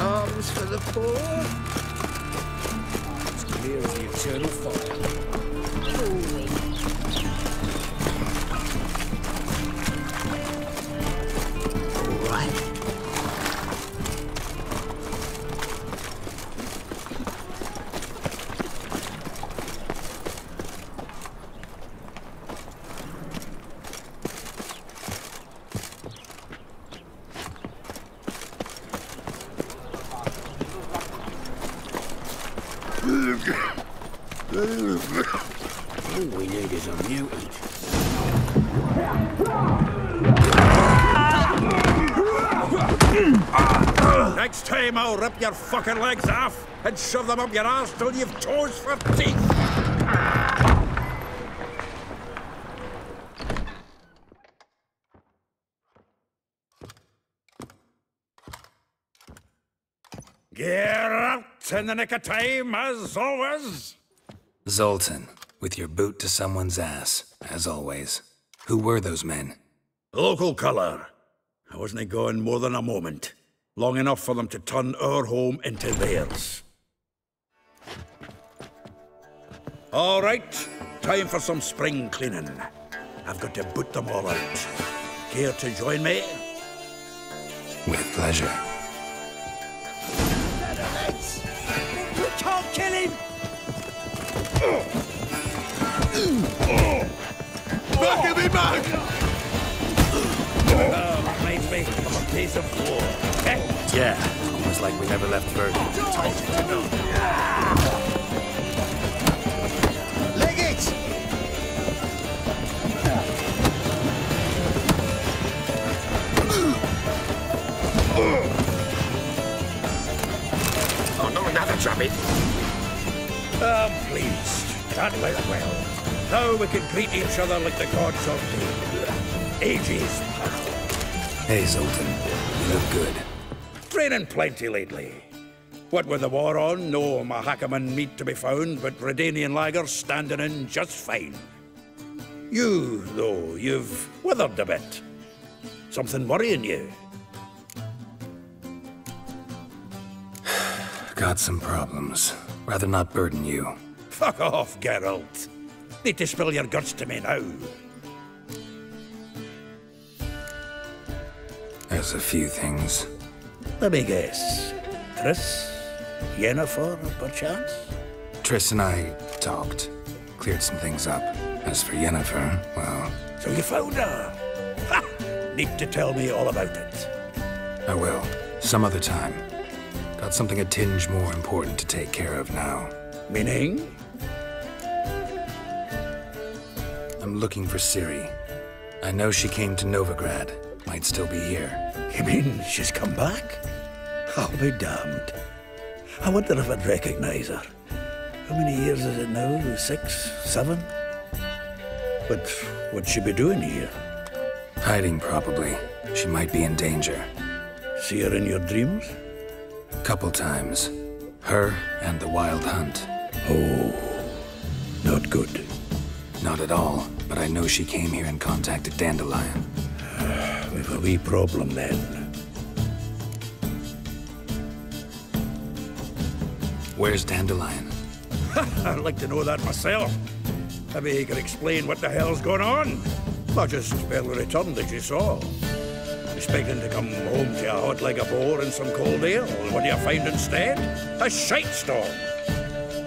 Arms for the poor. It's clear as the eternal fire. All right. All we need is a mutant. Next time I'll rip your fucking legs off and shove them up your arse till you've toes for teeth. Get out in the nick of time, as always. Zoltan, with your boot to someone's ass, as always. Who were those men? Local colour. I wasn't gone more than a moment. Long enough for them to turn our home into theirs. All right, time for some spring cleaning. I've got to boot them all out. Care to join me? With pleasure. We can't kill him! Back of me back! Reminds me of a piece of floor. Yeah, almost like we never left Virgin. Told you to know. Leg it! Oh, no, another chubby. I'm pleased. That went well. Now we can greet each other like the gods of the ages past. Hey, Zoltan. You look good. Training plenty lately. What with the war on, no Mahakaman meat to be found, but Redanian lagers standing in just fine. You, though, you've withered a bit. Something worrying you? Got some problems. Rather not burden you. Fuck off, Geralt. Need to spill your guts to me now. There's a few things. Let me guess. Triss? Yennefer, perchance? Triss and I talked. Cleared some things up. As for Yennefer, well... So you found her? Ha! Need to tell me all about it. I will. Some other time. Got something a tinge more important to take care of now. Meaning? I'm looking for Ciri. I know she came to Novigrad. Might still be here. You mean she's come back? I'll be damned. I wonder if I'd recognize her. How many years is it now? 6, 7? But what'd she be doing here? Hiding, probably. She might be in danger. See her in your dreams? Couple times. Her and the Wild Hunt. Oh, not good. Not at all, but I know she came here and contacted Dandelion. We've a wee problem then. Where's Dandelion? I'd like to know that myself. Maybe he could explain what the hell's going on. I just barely returned, as you saw. Expecting to come home to a hot leg of boar and some cold ale. What do you find instead? A shite storm.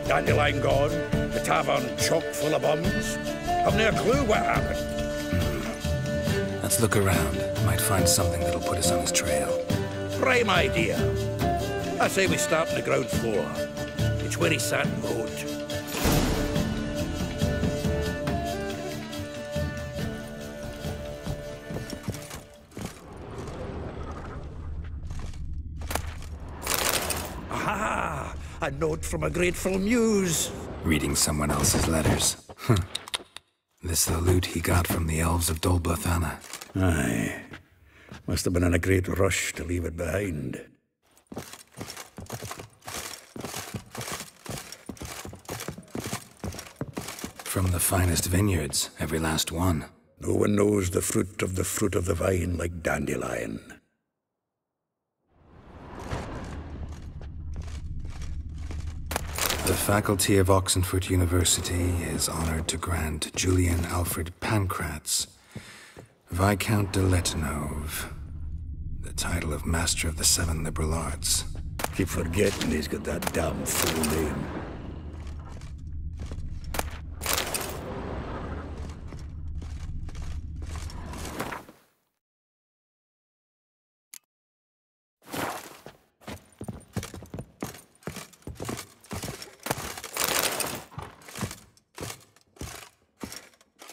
Dandelion gone, the tavern chock full of bums. I've no clue what happened. Let's look around. Might find something that'll put us on his trail. Prime idea. I say we start on the ground floor. It's where he sat and wrote. Aha! A note from a grateful muse. Reading someone else's letters. This the loot he got from the elves of Dol Blathanna. Aye. Must have been in a great rush to leave it behind. From the finest vineyards, every last one. No one knows the fruit of the vine like Dandelion. The faculty of Oxenford University is honored to grant Julian Alfred Pancratz, Viscount de Letonov, the title of Master of the Seven Liberal Arts. Keep forgetting he's got that damn full name.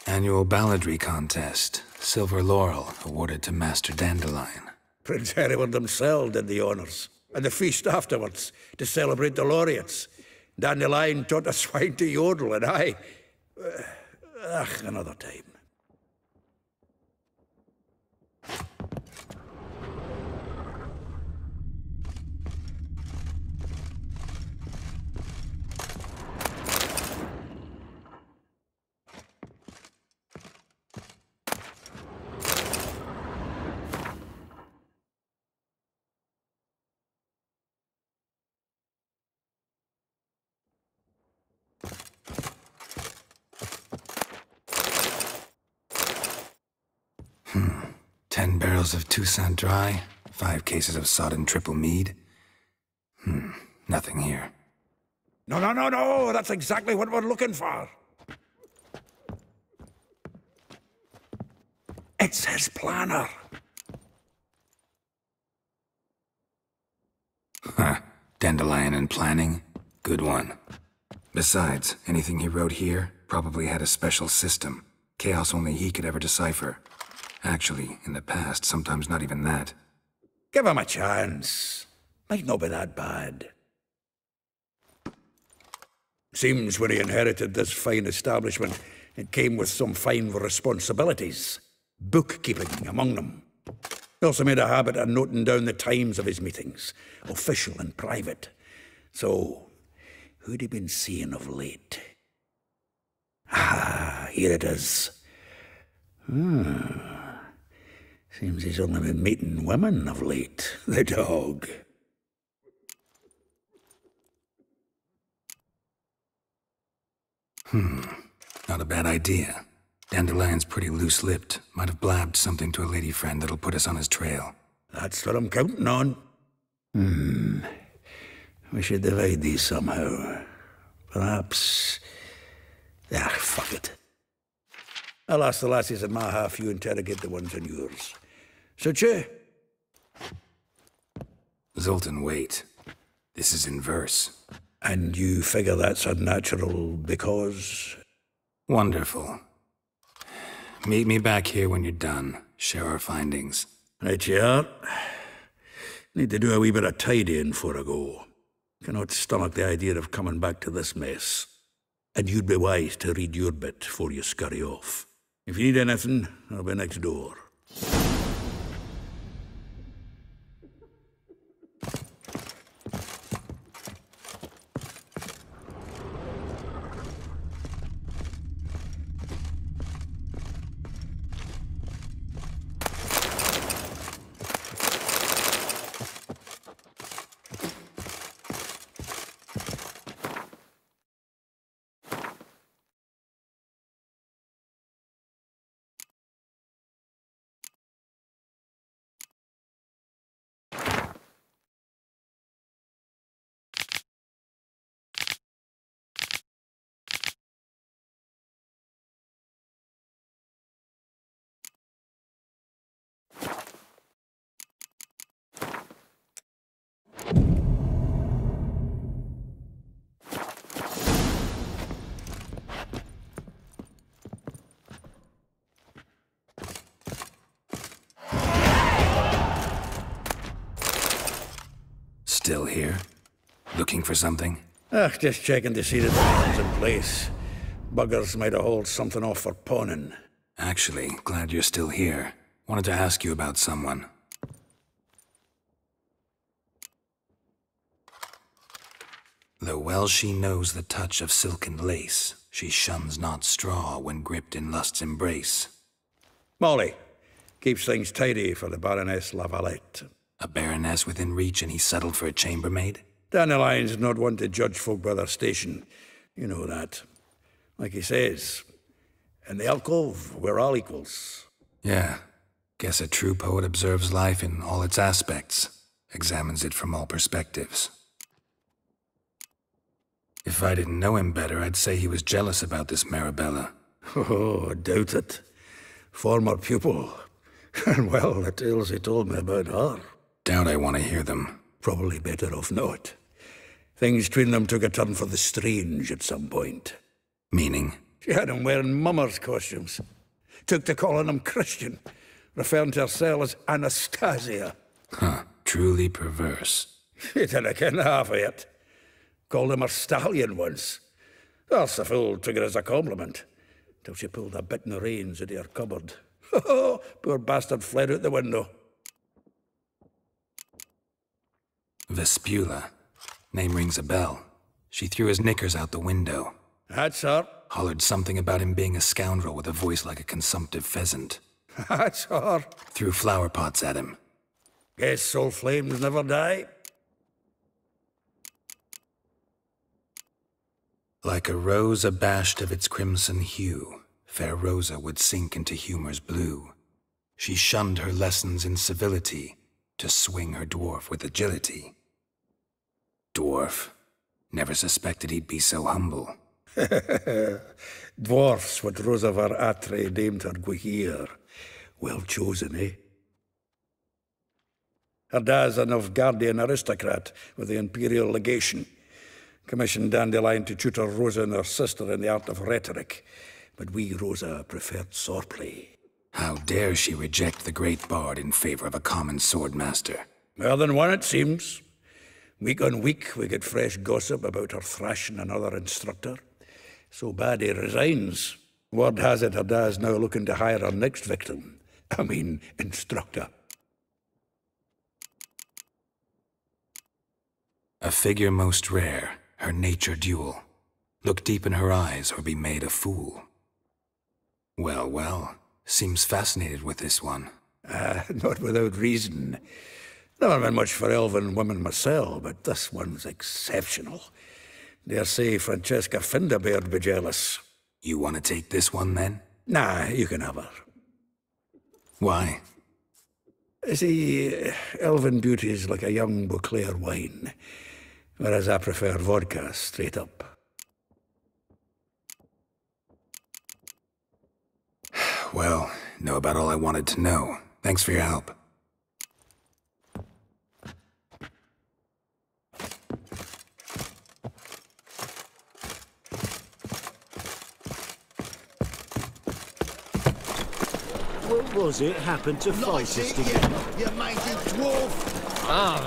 Annual balladry contest. Silver laurel awarded to Master Dandelion. Prince Hereward himself did the honours. And the feast afterwards, to celebrate the laureates. Dandelion taught a swine to yodel, and I... another time. Hmm. 10 barrels of Toussaint Dry, 5 cases of sodden triple mead. Nothing here. No, that's exactly what we're looking for. It's his planner. Huh. Dandelion and planning? Good one. Besides, anything he wrote here probably had a special system. Chaos only he could ever decipher. Actually, in the past, sometimes not even that. Give him a chance. Might not be that bad. Seems when he inherited this fine establishment, it came with some fine responsibilities. Bookkeeping among them. He also made a habit of noting down the times of his meetings, official and private. So, who'd he been seeing of late? Ah, here it is. Seems he's only been meeting women of late, the dog. Not a bad idea. Dandelion's pretty loose-lipped. Might have blabbed something to a lady friend that'll put us on his trail. That's what I'm counting on. We should divide these somehow. Perhaps... fuck it. I'll ask the lassies in my half, you interrogate the ones in yours. Suit you? Zoltan, wait. This is in verse. And you figure that's unnatural because... Wonderful. Meet me back here when you're done. Share our findings. Right you are. Need to do a wee bit of tidying before I go. Cannot stomach the idea of coming back to this mess. And you'd be wise to read your bit before you scurry off. If you need anything, I'll be next door. Still here? Looking for something? Just checking to see that everything's in place. Buggers might have hauled something off for pawning. Actually, glad you're still here. Wanted to ask you about someone. Though well she knows the touch of silken lace, she shuns not straw when gripped in lust's embrace. Molly keeps things tidy for the Baroness Lavalette. A baroness within reach, and he settled for a chambermaid? Dandelion's not one to judge folk by their station. You know that. Like he says, in the alcove, we're all equals. Yeah. Guess a true poet observes life in all its aspects, examines it from all perspectives. If I didn't know him better, I'd say he was jealous about this Marabella. Oh, I doubt it. Former pupil. And well, the tales he told me about her. Doubt I want to hear them. Probably better off not. Things between them took a turn for the strange at some point. Meaning? She had him wearing mummers' costumes. Took to calling him Christian, referring to herself as Anastasia. Huh. Truly perverse. He didn't ken half of it. Called him her stallion once. That's the fool took it as a compliment, till she pulled a bit in the reins into her cupboard. Oh, poor bastard fled out the window. Vespula. Name rings a bell. She threw his knickers out the window. That's her. Hollered something about him being a scoundrel with a voice like a consumptive pheasant. That's her. Threw flower pots at him. Guess soul flames never die. Like a rose abashed of its crimson hue, fair Rosa would sink into humor's blue. She shunned her lessons in civility, to swing her dwarf with agility. Dwarf. Never suspected he'd be so humble. Dwarfs what Rosa var Atre named her Guihir. Well chosen, eh? Her dad's a Novgardian aristocrat with the Imperial Legation. Commissioned Dandelion to tutor Rosa and her sister in the art of rhetoric, but we, Rosa, preferred swordplay. How dare she reject the great bard in favor of a common swordmaster? More than one, it seems. Week on week, we get fresh gossip about her thrashing another instructor. So bad he resigns. Word has it her dad's now looking to hire her next victim. I mean, instructor. A figure most rare, her nature dual. Look deep in her eyes or be made a fool. Well, well, seems fascinated with this one. Not without reason. Never been much for elven women myself, but this one's exceptional. Dare say Francesca Finderbeard be jealous. You want to take this one, then? Nah, you can have her. Why? See, elven beauty's like a young Beauclair wine, whereas I prefer vodka straight up. Well, know about all I wanted to know. Thanks for your help. What was it happened to fight us together? You mangy dwarf! Ah,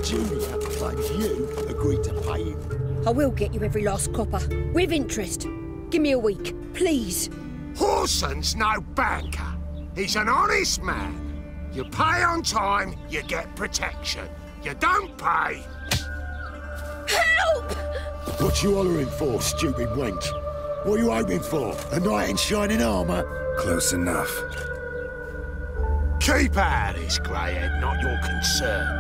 Julia claims you agreed to pay him. I will get you every last copper, with interest. Give me a week, please. Horson's no banker. He's an honest man. You pay on time, you get protection. You don't pay. Help! What you hollering for, stupid wench? What are you hoping for? A knight in shining armour? Close enough. Keep out of this, greyhead, not your concern.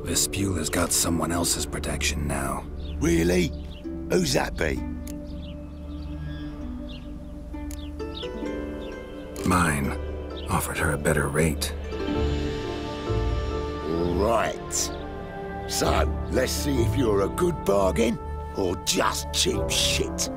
Vespula's got someone else's protection now. Really? Who's that be? Mine. Offered her a better rate. Right. So, let's see if you're a good bargain or just cheap shit.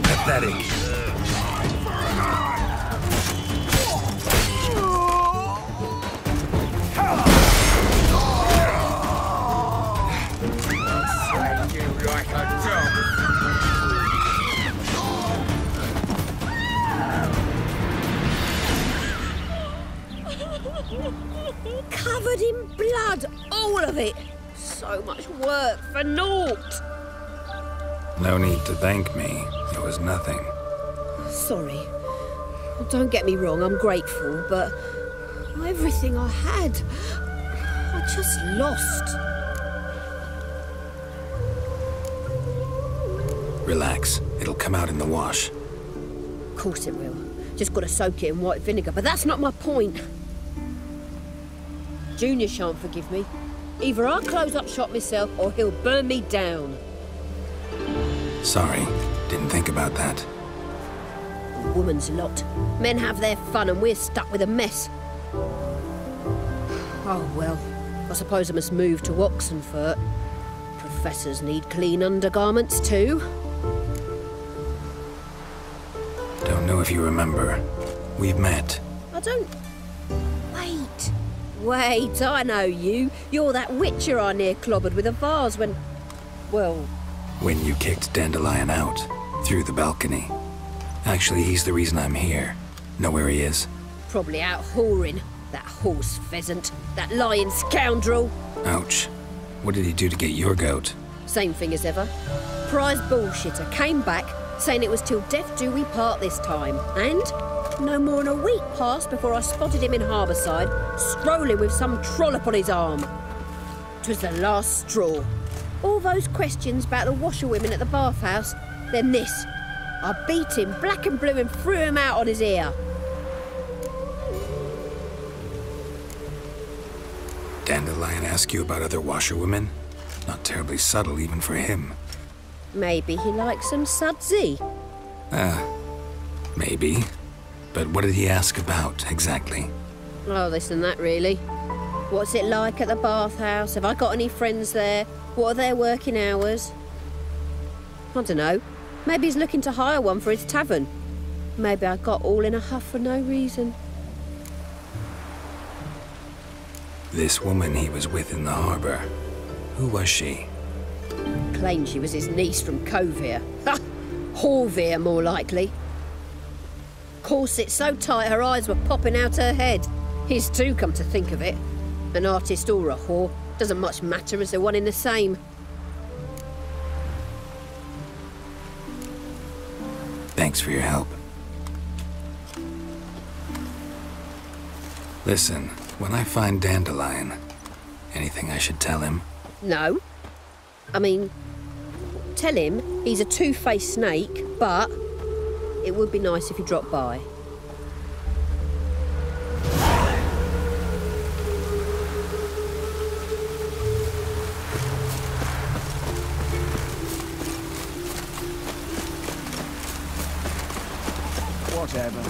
Pathetic. it. So much work for naught. No need to thank me. It was nothing. Sorry. Well, don't get me wrong, I'm grateful, but everything I had, I just lost. Relax. It'll come out in the wash. Of course it will. Just got to soak it in white vinegar, but that's not my point. Junior shan't forgive me. Either I'll close up shop myself or he'll burn me down. Sorry. Didn't think about that. A woman's lot. Men have their fun and we're stuck with a mess. Oh well, I suppose I must move to Oxenfurt. Professors need clean undergarments too. Don't know if you remember. We've met. I don't... Wait, I know you. You're that witcher I near clobbered with a vase when... well... When you kicked Dandelion out. Through the balcony. Actually, he's the reason I'm here. Know where he is? Probably out whoring. That horse pheasant. That lying scoundrel. Ouch. What did he do to get your goat? Same thing as ever. Prize bullshitter came back, saying it was till death do we part this time. And no more than a week passed before I spotted him in Harbourside, strolling with some trollop on his arm. 'Twas the last straw. All those questions about the washerwomen at the bathhouse, then this. I beat him black and blue and threw him out on his ear. Dandelion ask you about other washerwomen? Not terribly subtle even for him. Maybe he likes some sudsy. Maybe. But what did he ask about, exactly? Oh, this and that, really. What's it like at the bathhouse? Have I got any friends there? What are their working hours? I don't know. Maybe he's looking to hire one for his tavern. Maybe I got all in a huff for no reason. This woman he was with in the harbour. Who was she? Claimed she was his niece from Kovir. Ha! Horvir, more likely. Corset so tight her eyes were popping out her head. His too, come to think of it. An artist or a whore. Doesn't much matter as they're one in the same. Thanks for your help. Listen, when I find Dandelion, anything I should tell him? No. I mean, tell him he's a two-faced snake, but it would be nice if he dropped by. Whatever.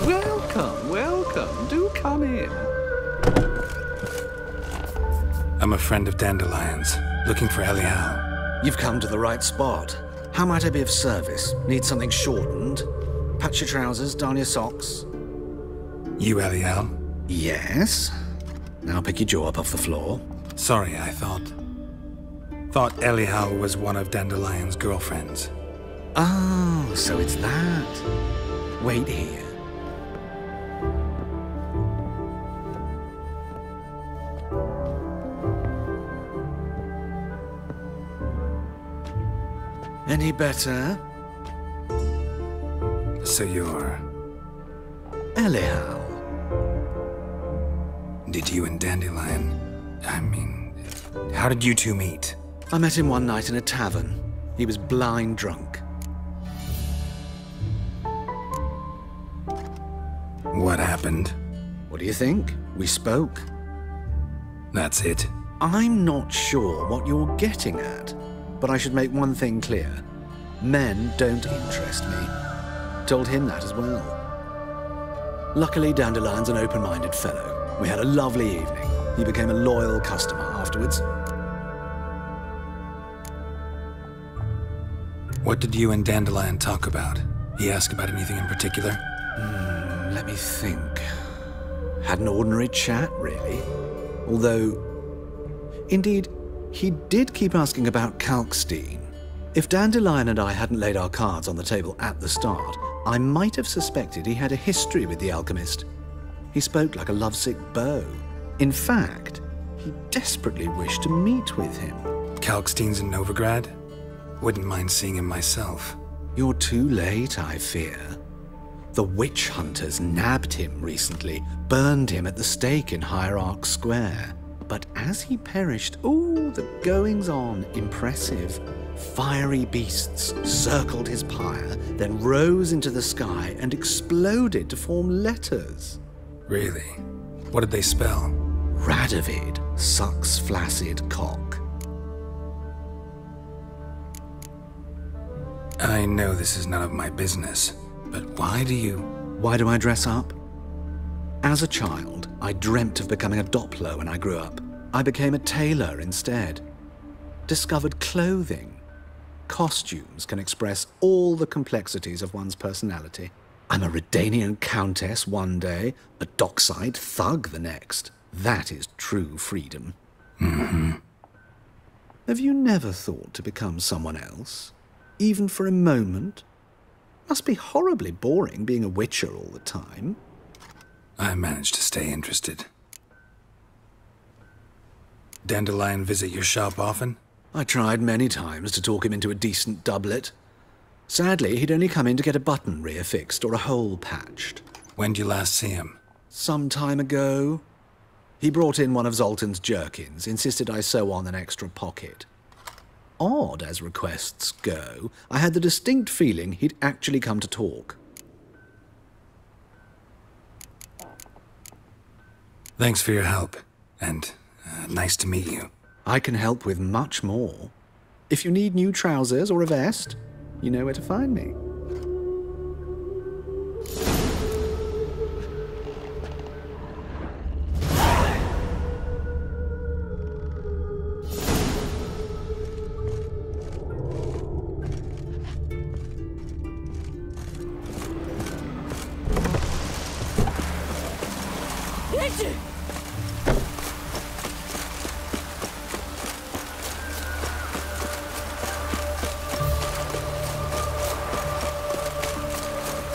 Welcome, welcome. Do come in. I'm a friend of Dandelion's, looking for Elial. You've come to the right spot. How might I be of service? Need something shortened? Patch your trousers, darn your socks. You Elial? Yes. Now pick your jaw up off the floor. Sorry, I thought Elial was one of Dandelion's girlfriends. Oh, so it's that. Wait here. Any better? So you're... Elial. Did you and Dandelion... I mean... How did you two meet? I met him one night in a tavern. He was blind drunk. What happened? What do you think? We spoke. That's it? I'm not sure what you're getting at, but I should make one thing clear. Men don't interest me. Told him that as well. Luckily, Dandelion's an open-minded fellow. We had a lovely evening. He became a loyal customer afterwards. What did you and Dandelion talk about? He asked about anything in particular? Let me think. Had an ordinary chat, really. Although, indeed, he did keep asking about Kalkstein. If Dandelion and I hadn't laid our cards on the table at the start, I might have suspected he had a history with the alchemist. He spoke like a lovesick beau. In fact, he desperately wished to meet with him. Kalkstein's in Novigrad? Wouldn't mind seeing him myself. You're too late, I fear. The witch hunters nabbed him recently, burned him at the stake in Hierarch Square. But as he perished, the goings-on, impressive. Fiery beasts circled his pyre, then rose into the sky and exploded to form letters. Really? What did they spell? Radovid sucks flaccid cock. I know this is none of my business, but why do I dress up? As a child, I dreamt of becoming a Doppler when I grew up. I became a tailor instead. Discovered clothing. Costumes can express all the complexities of one's personality. I'm a Redanian countess one day, a dockside thug the next. That is true freedom. Mm-hmm. Have you never thought to become someone else? Even for a moment? Must be horribly boring being a witcher all the time. I managed to stay interested. Dandelion visit your shop often? I tried many times to talk him into a decent doublet. Sadly, he'd only come in to get a button reaffixed or a hole patched. When did you last see him? Some time ago. He brought in one of Zoltan's jerkins, insisted I sew on an extra pocket. Odd as requests go, I had the distinct feeling he'd actually come to talk. Thanks for your help, and nice to meet you. I can help with much more. If you need new trousers or a vest, you know where to find me.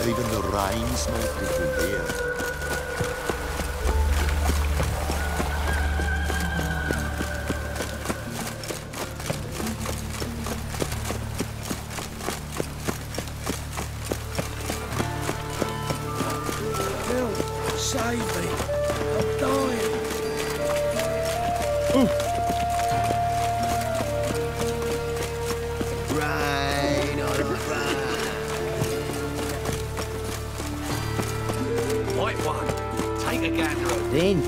Even the rain smells different here. Help! Save me! I'm dying! Rain on a rain! White one, take a gander. Then.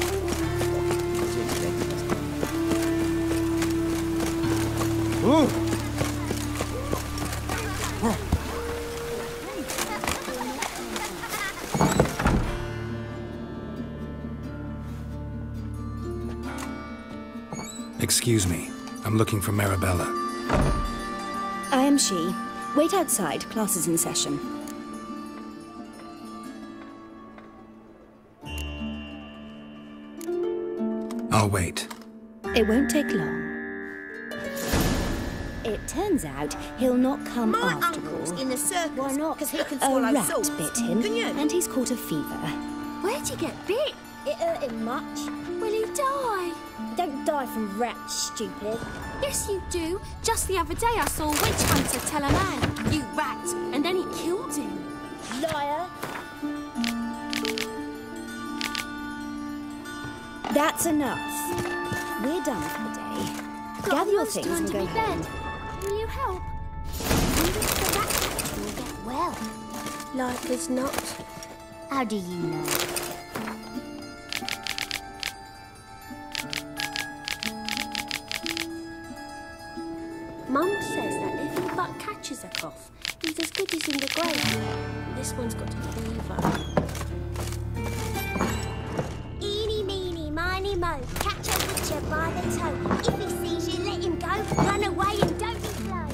Excuse me, I'm looking for Marabella. I am she. Wait outside, class is in session. I'll wait. It won't take long. It turns out he'll not come My after uncle's all. in the circus. Why not? Because he can A swallow rat salt. bit him, Can you? and he's caught a fever. Where'd you get bit? It hurt him much. Will he die? Don't die from rats, stupid. Yes, you do. Just the other day I saw a witch hunter tell a man, "You rat," and then he killed him. Liar. That's enough. We're done for the day. Gather your things and go home. Will you help? Maybe the rat catcher will get well. Like as not. How do you know? Mum says that if he but catches a cough, he's as good as in the grave. This one's got a fever. Eeny, meeny, miny, mo. Catch a witcher by the toe. If he sees you, let him go. Run away and don't be slow.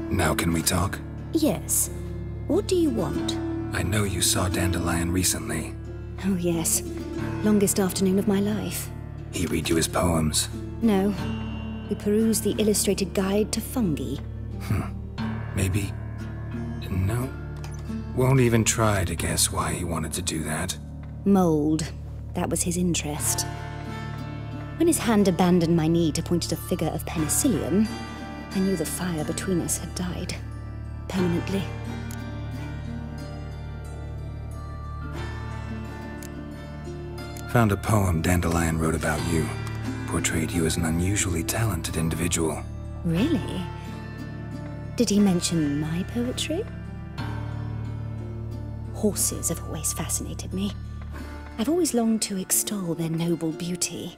Now can we talk? Yes. What do you want? I know you saw Dandelion recently. Oh, yes. Longest afternoon of my life. He read you his poems? No. We perused the illustrated guide to fungi. Maybe... No. Won't even try to guess why he wanted to do that. Mold. That was his interest. When his hand abandoned my knee to point at a figure of penicillium, I knew the fire between us had died. Permanently. Found a poem Dandelion wrote about you. Portrayed you as an unusually talented individual. Really? Did he mention my poetry? Horses have always fascinated me. I've always longed to extol their noble beauty.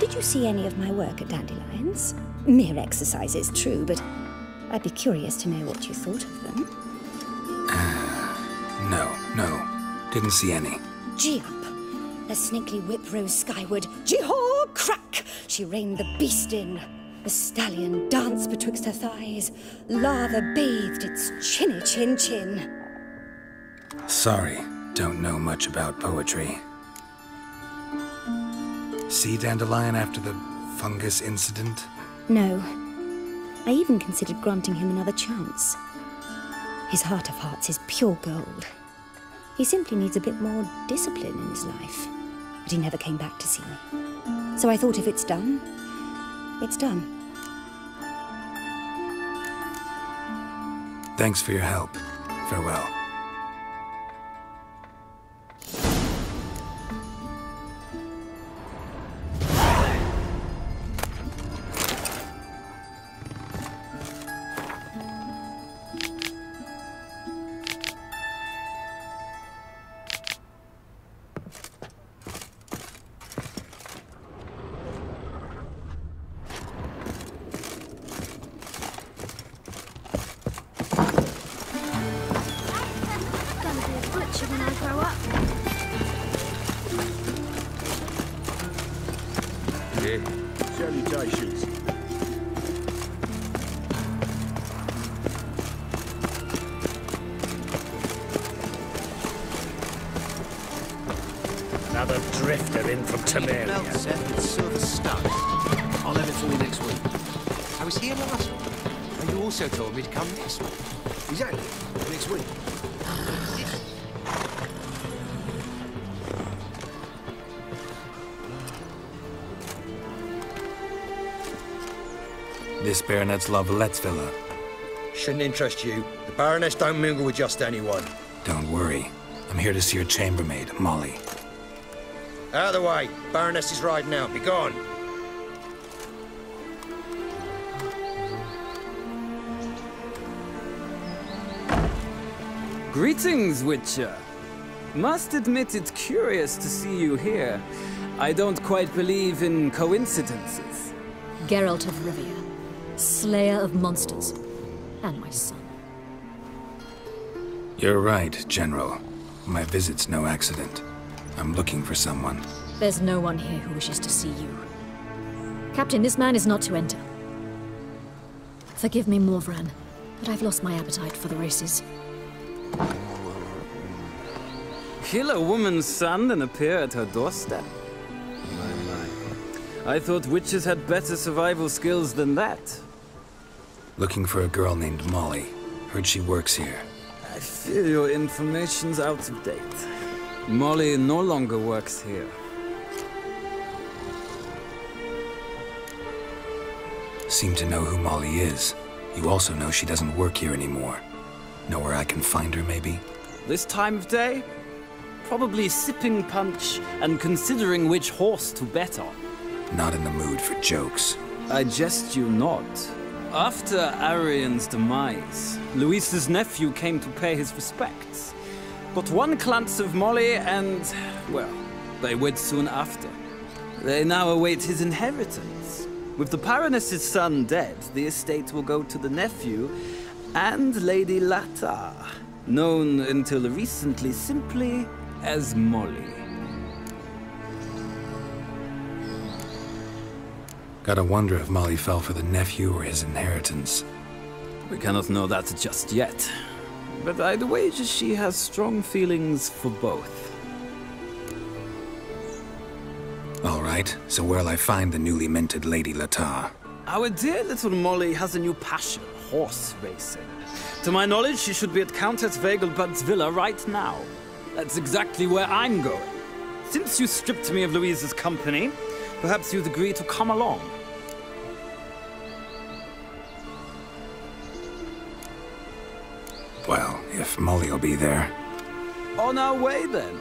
Did you see any of my work at Dandelion's? Mere exercises, true, but I'd be curious to know what you thought of them. No. Didn't see any. Gee up! The snaky whip rose skyward. Jee-haw! Crack! She reined the beast in. The stallion danced betwixt her thighs. Lava bathed its chinny chin. Sorry, don't know much about poetry. See Dandelion after the fungus incident? No. I even considered granting him another chance. His heart of hearts is pure gold. He simply needs a bit more discipline in his life. But he never came back to see me. So I thought if it's done, it's done. Thanks for your help. Farewell. Salutations. Another drifter in from Temeria. No, Seth, it's silver stuff. I'll have it for you next week. I was here last week, and you also told me to come next week. Exactly. Next week. This Baronet's Lavalettes villa. Shouldn't interest you. The Baroness don't mingle with just anyone. Don't worry. I'm here to see your chambermaid, Molly. Out of the way. Baroness is riding out. Be gone. Greetings, Witcher. Must admit it's curious to see you here. I don't quite believe in coincidences. Geralt of Rivia, Slayer of monsters, and my son. You're right, General. My visit's no accident. I'm looking for someone. There's no one here who wishes to see you. Captain, this man is not to enter. Forgive me, Morvran, but I've lost my appetite for the races. Kill a woman's son and appear at her doorstep? I thought witches had better survival skills than that. Looking for a girl named Molly. Heard she works here. I fear your information's out of date. Molly no longer works here. Seem to know who Molly is. You also know she doesn't work here anymore. Know where I can find her, maybe? This time of day? Probably sipping punch and considering which horse to bet on. Not in the mood for jokes. I jest you not. After Arian's demise, Luis's nephew came to pay his respects. But one glance of Molly and, well, they wed soon after. They now await his inheritance. With the Baroness's son dead, the estate will go to the nephew and Lady Lata, known until recently simply as Molly. Gotta wonder if Molly fell for the nephew or his inheritance. We cannot know that just yet. but I'd wager she has strong feelings for both. All right, so where'll I find the newly minted Lady Latar? Our dear little Molly has a new passion, horse racing. To my knowledge, she should be at Countess Vegelbud's villa right now. That's exactly where I'm going. Since you stripped me of Louise's company, perhaps you'd agree to come along. Well, if Molly'll be there. On our way, then.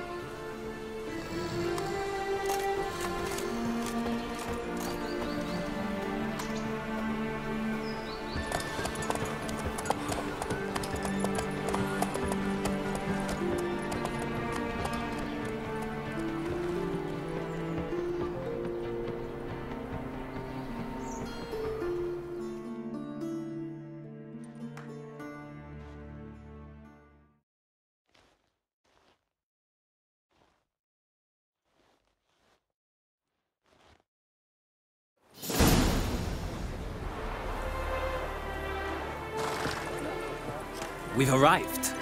We've arrived.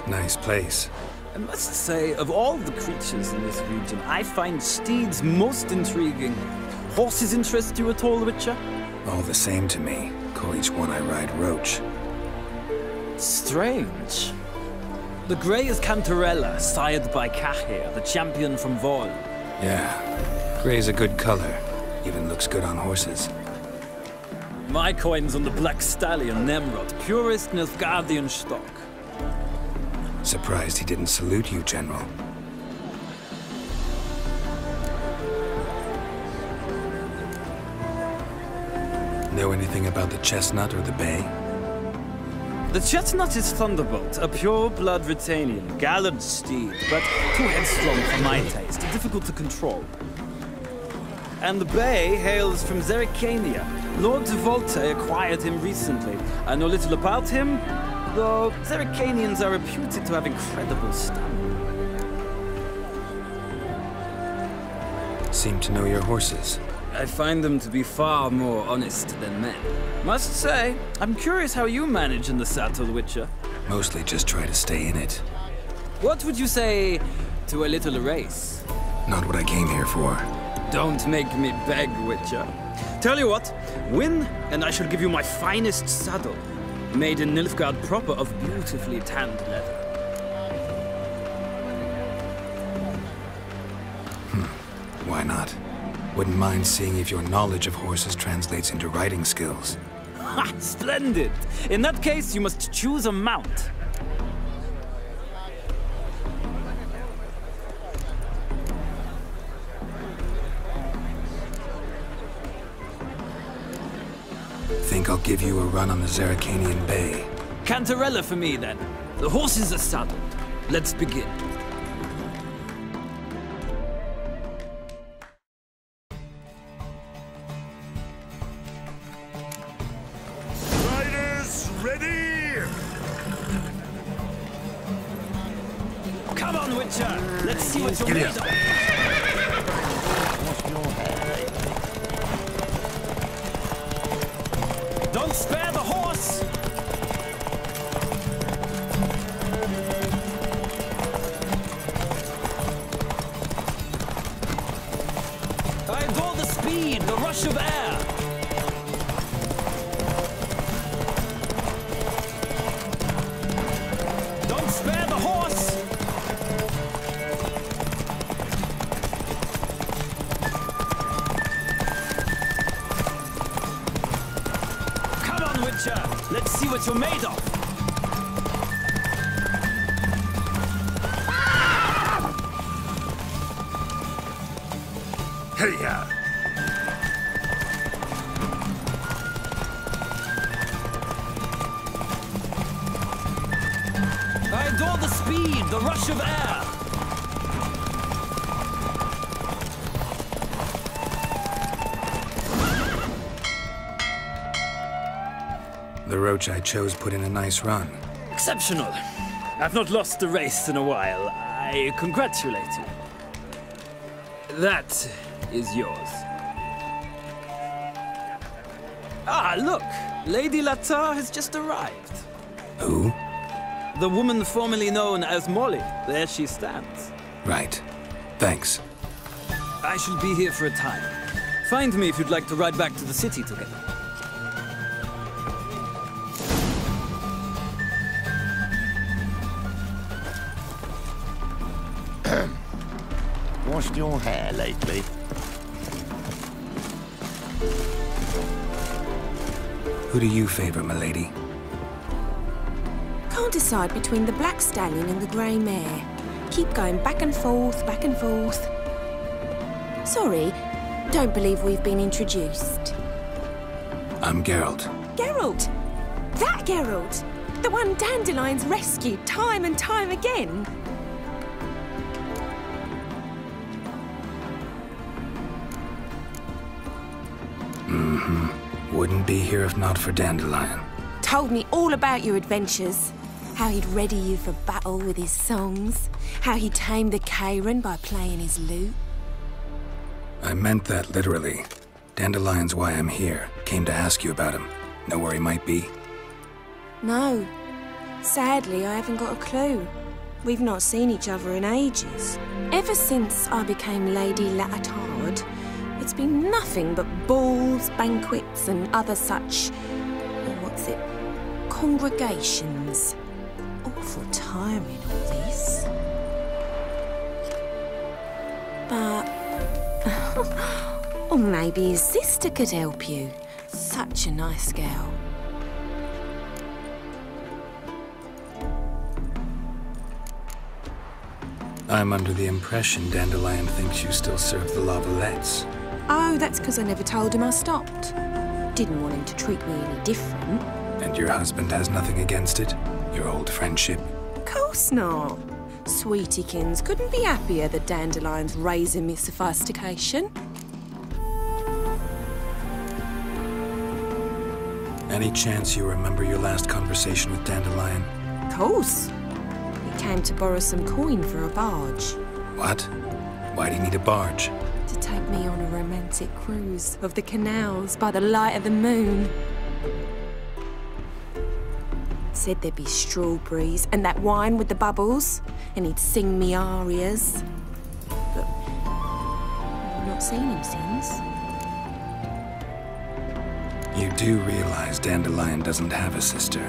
Nice place. I must say, of all the creatures in this region, I find steeds most intriguing. Horses interest you at all, Witcher? All the same to me. Call each one I ride Roach. Strange. The grey is Cantarella, sired by Cahir, the champion from Vol. Yeah. Gray's a good color. Even looks good on horses. My coin's on the Black Stallion, Nemrod, purest Nilfgaardian stock. Surprised he didn't salute you, General. Know anything about the Chestnut or the Bay? The Chestnut is Thunderbolt, a pure-blood Britannian, gallant steed, but too headstrong for my taste, difficult to control. And the Bay hails from Zerrikania. Lord de Volte acquired him recently. I know little about him, though Zerrikanians are reputed to have incredible stamina. Seem to know your horses. I find them to be far more honest than men. Must say, I'm curious how you manage in the saddle, Witcher. Mostly just try to stay in it. What would you say to a little race? Not what I came here for. Don't make me beg, Witcher. Tell you what, win, and I shall give you my finest saddle, made in Nilfgaard proper of beautifully tanned leather. Why not? Wouldn't mind seeing if your knowledge of horses translates into riding skills. Ha! Splendid! In that case, you must choose a mount. Think I'll give you a run on the Zerrikanian Bay. Cantarella for me, then. The horses are saddled. Let's begin. Riders, ready! Come on, Witcher! Let's see what you're made of. Don't spare the horse! I adore the speed, the rush of air. Don't spare the horse! Let's see what you're made of. Hey-ya! I adore the speed, the rush of air. The Roach I chose put in a nice run. Exceptional. I've not lost a race in a while. I congratulate you. That is yours. Ah, look! Lady Latar has just arrived. Who? The woman formerly known as Molly. There she stands. Right. Thanks. I shall be here for a time. Find me if you'd like to ride back to the city together. Washed your hair lately? Who do you favor, milady? Can't decide between the black stallion and the grey mare. Keep going back and forth, back and forth. Sorry, don't believe we've been introduced. I'm Geralt. Geralt! That Geralt! The one Dandelion's rescued time and time again. Wouldn't be here if not for Dandelion. Told me all about your adventures. How he'd ready you for battle with his songs. How he tamed the Karen by playing his lute. I meant that literally. Dandelion's why I'm here. Came to ask you about him. Know where he might be? No. Sadly, I haven't got a clue. We've not seen each other in ages. Ever since I became Lady Latard, it's been nothing but balls, banquets, and other such... what's it? Congregations. Awful tiring, all this. But... or maybe his sister could help you. Such a nice girl. I'm under the impression Dandelion thinks you still serve the Lavalettes. Oh, that's because I never told him I stopped. Didn't want him to treat me any different. And your husband has nothing against it? Your old friendship? Of course not. Sweetiekins couldn't be happier that Dandelion's raising me sophistication. Any chance you remember your last conversation with Dandelion? Of course. He came to borrow some coin for a barge. What? Why do you need a barge? To take me on a romantic cruise of the canals by the light of the moon. Said there'd be strawberries and that wine with the bubbles, and he'd sing me arias. But I've not seen him since. You do realize Dandelion doesn't have a sister?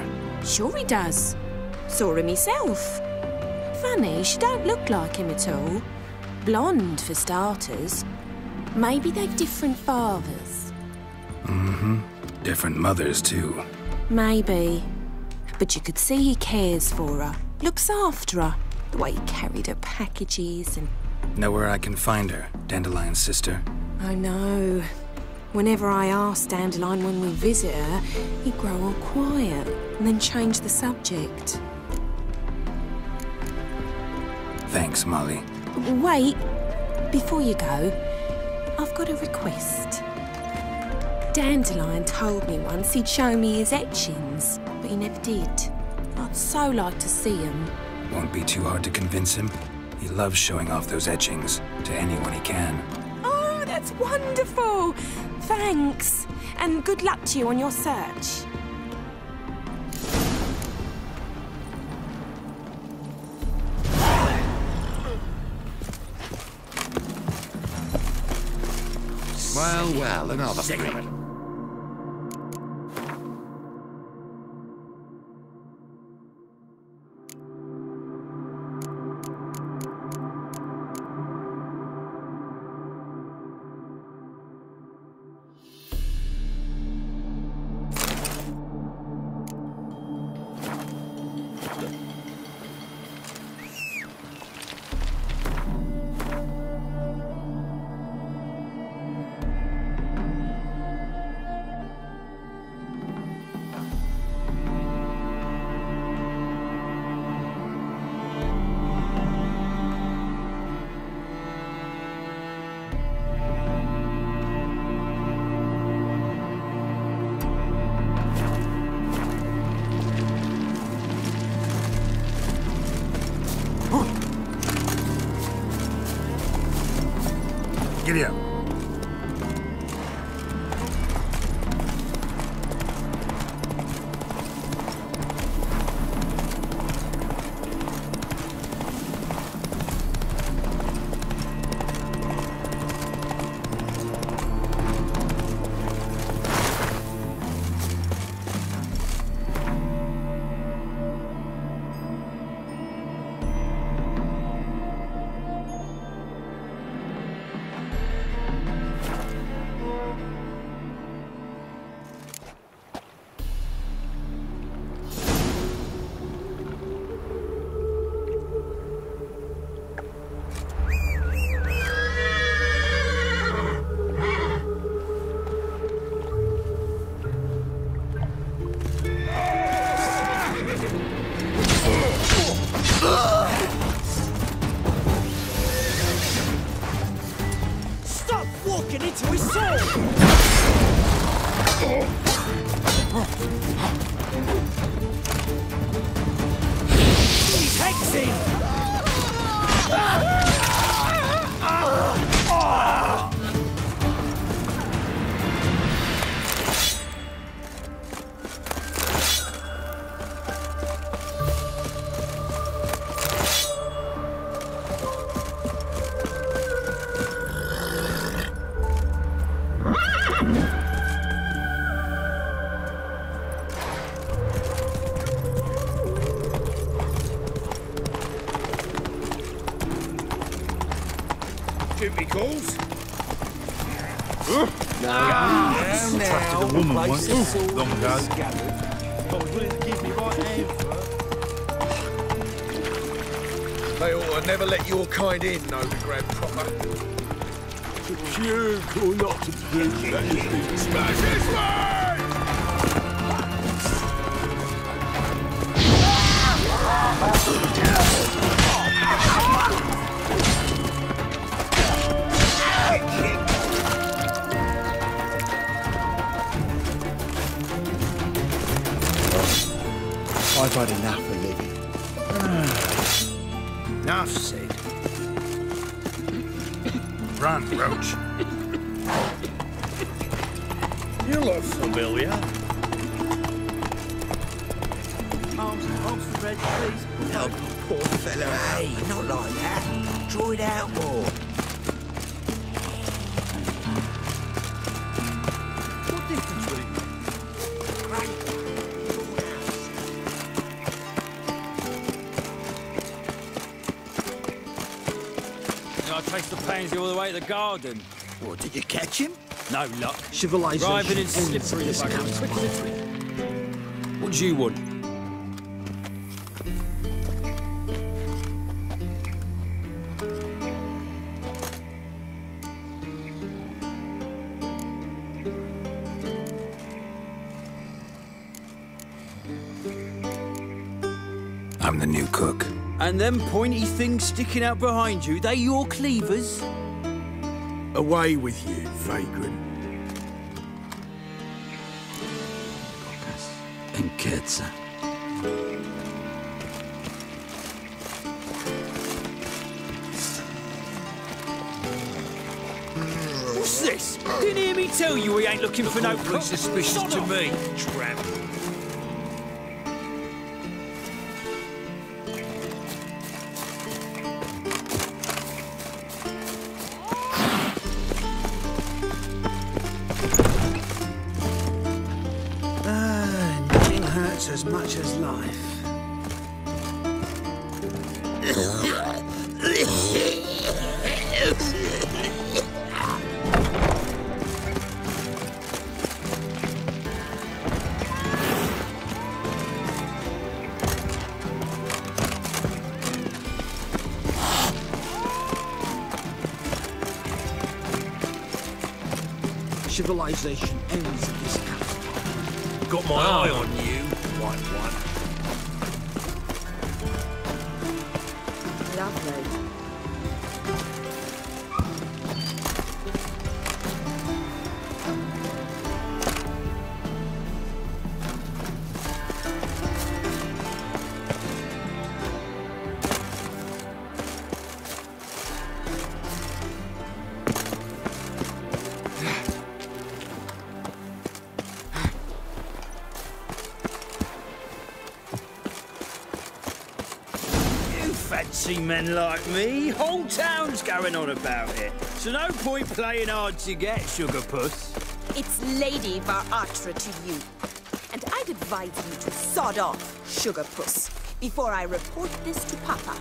Sure he does. Saw him myself. Funny, she don't look like him at all. Blonde, for starters. Maybe they've different fathers. Different mothers, too. Maybe. But you could see he cares for her. Looks after her. The way he carried her packages and... Know where I can find her, Dandelion's sister? I know. Whenever I ask Dandelion when we visit her, he'd grow all quiet and then change the subject. Thanks, Molly. Wait. Before you go, I've got a request. Dandelion told me once he'd show me his etchings, but he never did. I'd so like to see them. Won't be too hard to convince him. He loves showing off those etchings to anyone he can. Oh, that's wonderful! Thanks. And good luck to you on your search. Well, another thing. Giddy up. to his sword! He's hexing! Trusted a woman once, long ago. They ought to never let your kind in, Novigrad proper. To puke or not to puke. Smash this way! I've had enough of living. Enough said. Run, Roach. You look familiar. Arms for red, please. No, poor fella. Hey, not like that. Draw it out more. What difference would it make? Great. I traced the pansy all the way to the garden. What, did you catch him? No luck. Civilization Driving in slippery ends as in a this quick country. slippery. What do you want? I'm the new cook. And them pointy things sticking out behind you, they your cleavers? Away with you, vagrant. And Ketzer. What's this? Didn't hear me tell you we ain't looking for no cook. Suspicious to me, tramp. Nothing hurts as much as life. Civilization ends at this house. Got my eye on you, white one. Lovely. Fancy men like me, whole town's going on about it. So no point playing hard to get, sugar puss. It's Lady Varatra to you. And I'd advise you to sod off, sugar puss, before I report this to Papa.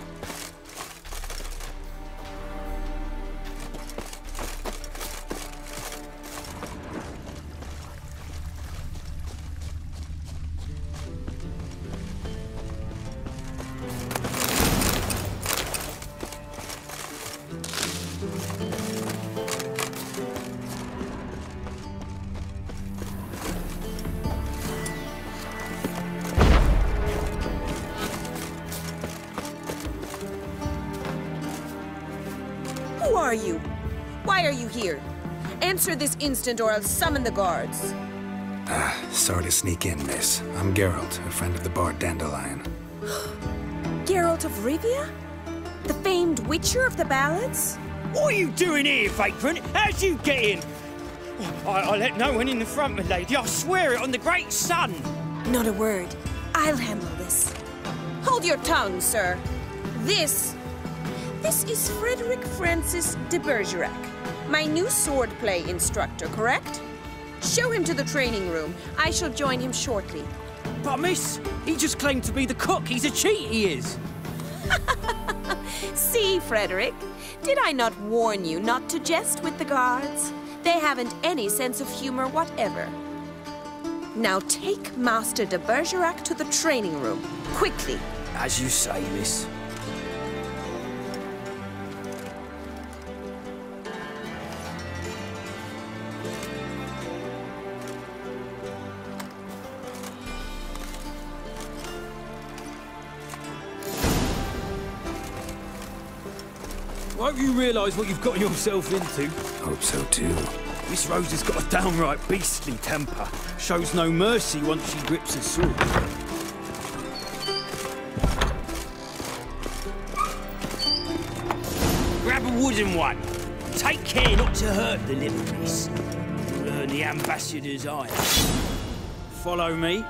Who are you? Why are you here? Answer this instant or I'll summon the guards. Sorry to sneak in, miss. I'm Geralt, a friend of the bard Dandelion. Geralt of Rivia? The famed witcher of the ballads? What are you doing here, vagrant? How'd you get in? I let no one in the front, my lady. I swear it on the great sun. Not a word. I'll handle this. Hold your tongue, sir. This is Frederick Francis de Bergerac, my new swordplay instructor, correct? Show him to the training room. I shall join him shortly. But miss, he just claimed to be the cook. He's a cheat, he is. See, Frederick, did I not warn you not to jest with the guards? They haven't any sense of humor whatever. Now take Master de Bergerac to the training room, quickly. As you say, miss. Won't you realise what you've got yourself into? Hope so too. Miss Rose has got a downright beastly temper. Shows no mercy once she grips a sword. Grab a wooden one. Take care not to hurt the little miss. You'll earn the ambassador's ire. Follow me.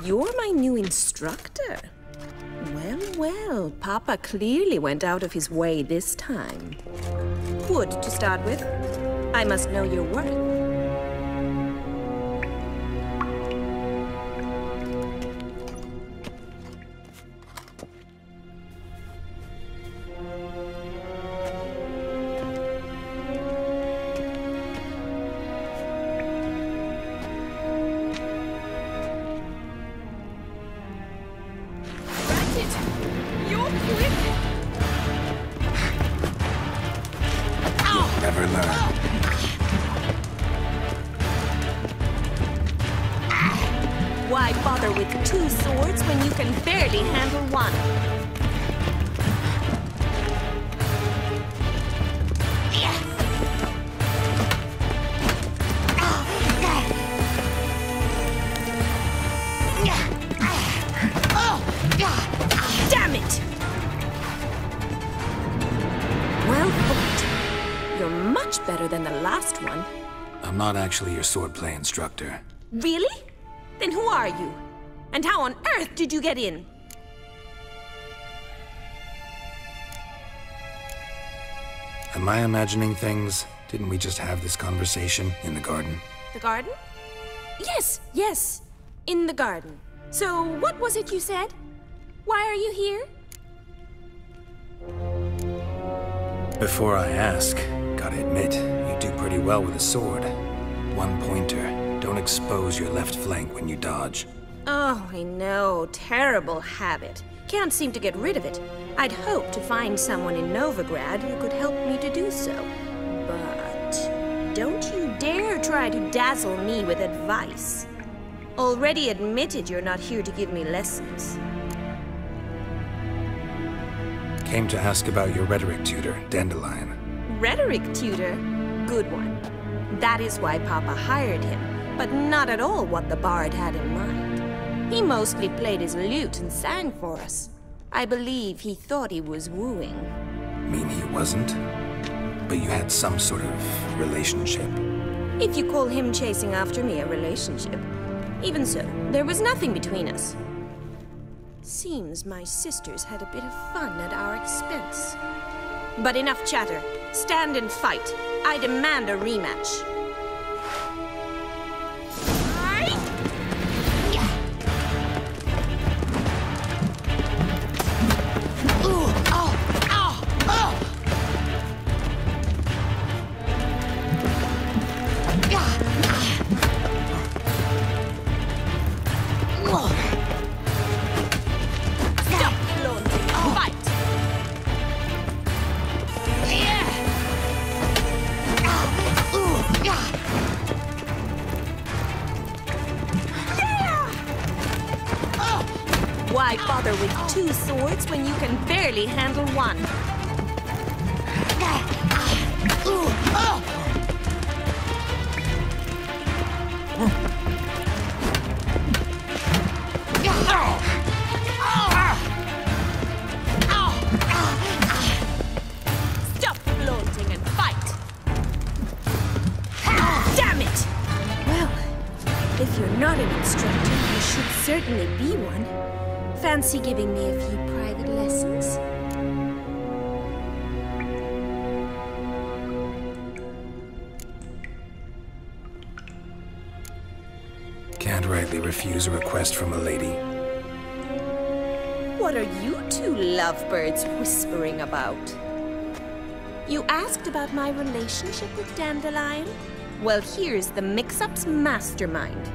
You're my new instructor. Well, well, Papa clearly went out of his way this time. Wood, to start with. I must know your worth. Never learn. Why bother with two swords when you can barely handle one? Damn it! Well fought. You're much better than the last one. I'm not actually your swordplay instructor. Really? Then who are you? And how on earth did you get in? Am I imagining things? Didn't we just have this conversation in the garden? The garden? Yes, yes. In the garden. So, what was it you said? Why are you here? Before I ask, gotta admit, you do pretty well with a sword. One pointer. Don't expose your left flank when you dodge. Oh, I know. Terrible habit. Can't seem to get rid of it. I'd hoped to find someone in Novigrad who could help me to do so. But don't you dare try to dazzle me with advice. Already admitted you're not here to give me lessons. Came to ask about your rhetoric tutor, Dandelion. Rhetoric tutor? Good one. That is why Papa hired him, but not at all what the bard had in mind. He mostly played his lute and sang for us. I believe he thought he was wooing. Mean he wasn't? But you had some sort of relationship. If you call him chasing after me a relationship. Even so, there was nothing between us. Seems my sisters had a bit of fun at our expense. But enough chatter. Stand and fight. I demand a rematch. bother with 2 swords when you can barely handle one? Stop flaunting and fight! Damn it! Well, if you're not an instructor, you should certainly be one. Fancy giving me a few private lessons? Can't rightly refuse a request from a lady. What are you 2 lovebirds whispering about? You asked about my relationship with Dandelion? Well, here's the mix-up's mastermind.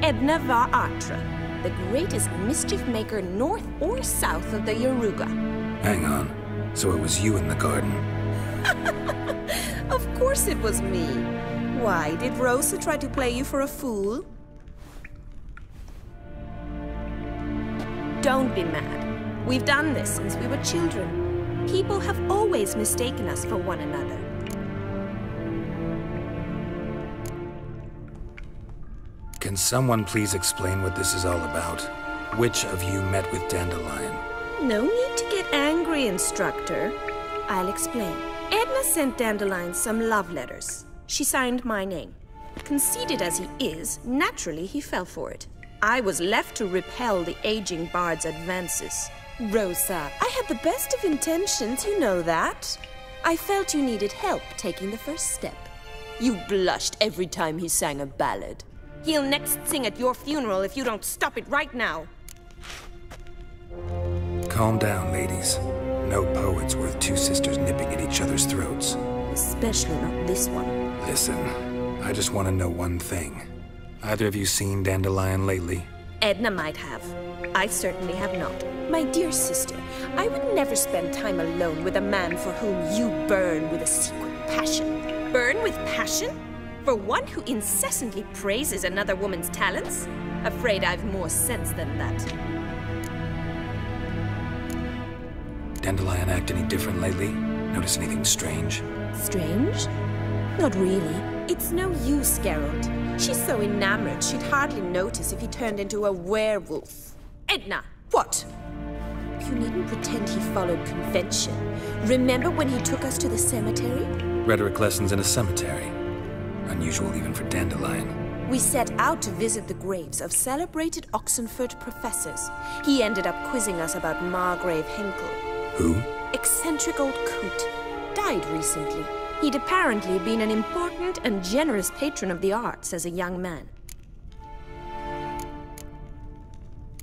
Edna Va Atra, the greatest mischief maker north or south of the Yaruga. Hang on. So it was you in the garden? Of course it was me. Why, did Rosa try to play you for a fool? Don't be mad. We've done this since we were children. People have always mistaken us for one another. Can someone please explain what this is all about? Which of you met with Dandelion? No need to get angry, instructor. I'll explain. Edna sent Dandelion some love letters. She signed my name. Conceited as he is, naturally he fell for it. I was left to repel the aging bard's advances. Rosa, I had the best of intentions, you know that. I felt you needed help taking the first step. You blushed every time he sang a ballad. He'll next sing at your funeral if you don't stop it right now. Calm down, ladies. No poet's worth 2 sisters nipping at each other's throats. Especially not this one. Listen, I just want to know one thing. Either of you seen Dandelion lately? Edna might have. I certainly have not. My dear sister, I would never spend time alone with a man for whom you burn with a secret passion. Burn with passion? For one who incessantly praises another woman's talents? Afraid I've more sense than that. Dandelion act any different lately? Notice anything strange? Strange? Not really. It's no use, Geralt. She's so enamored she'd hardly notice if he turned into a werewolf. Edna! What? You needn't pretend he followed convention. Remember when he took us to the cemetery? Rhetoric lessons in a cemetery. Unusual even for Dandelion. We set out to visit the graves of celebrated Oxenford professors. He ended up quizzing us about Margrave Henkel. Who? Eccentric old coot. Died recently. He'd apparently been an important and generous patron of the arts as a young man.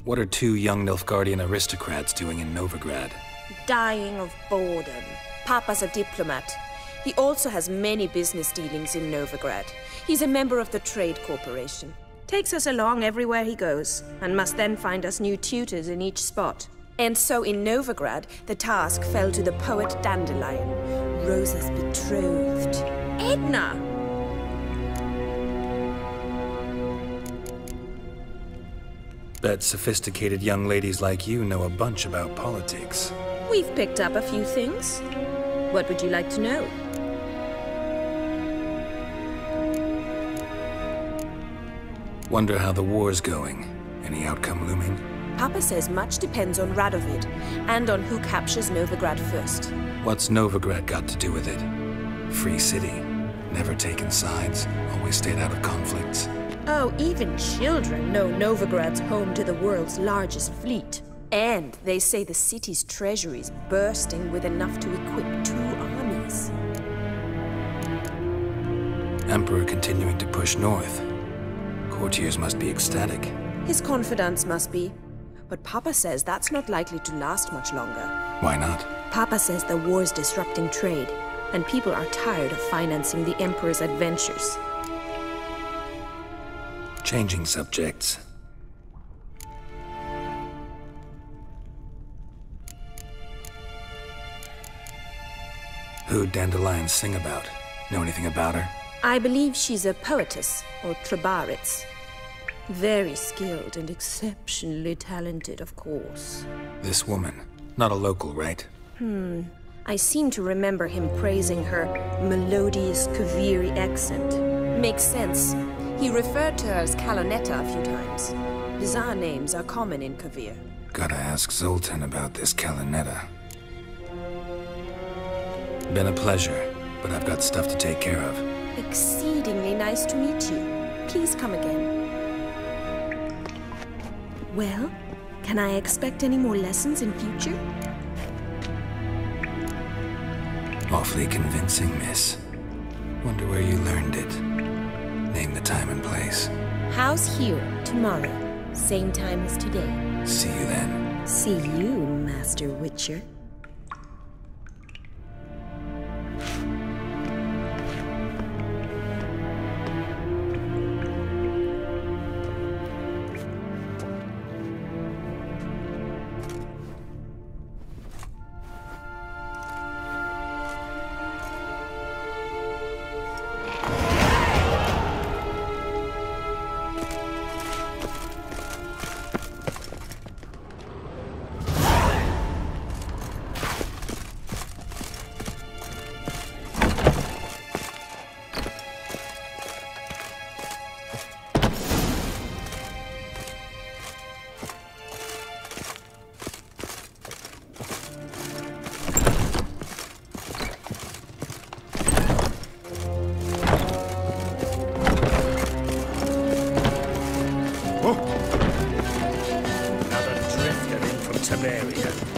What are 2 young Nilfgaardian aristocrats doing in Novigrad? Dying of boredom. Papa's a diplomat. He also has many business dealings in Novigrad. He's a member of the Trade Corporation. Takes us along everywhere he goes, and must then find us new tutors in each spot. And so in Novigrad, the task fell to the poet Dandelion, Rosa's betrothed. Edna! Bet sophisticated young ladies like you know a bunch about politics. We've picked up a few things. What would you like to know? Wonder how the war's going. Any outcome looming? Papa says much depends on Radovid, and on who captures Novigrad first. What's Novigrad got to do with it? Free city. Never taken sides. Always stayed out of conflicts. Oh, even children know Novigrad's home to the world's largest fleet. And they say the city's treasury's bursting with enough to equip 2 armies. Emperor continuing to push north. Courtiers must be ecstatic. His confidants must be. But Papa says that's not likely to last much longer. Why not? Papa says the war's disrupting trade, and people are tired of financing the Emperor's adventures. Changing subjects. Who'd Dandelion sing about? Know anything about her? I believe she's a poetess, or Trebaritz. Very skilled and exceptionally talented, of course. This woman, not a local, right? I seem to remember him praising her melodious Kaviri accent. Makes sense. He referred to her as Kalonetta a few times. Bizarre names are common in Kavir. Gotta ask Zoltan about this Kalonetta. Been a pleasure, but I've got stuff to take care of. Exceedingly nice to meet you. Please come again. Well, can I expect any more lessons in future? Awfully convincing, miss. Wonder where you learned it. Name the time and place. House here, tomorrow. Same time as today. See you then. See you, Master Witcher. Another drifter in from Tiberia.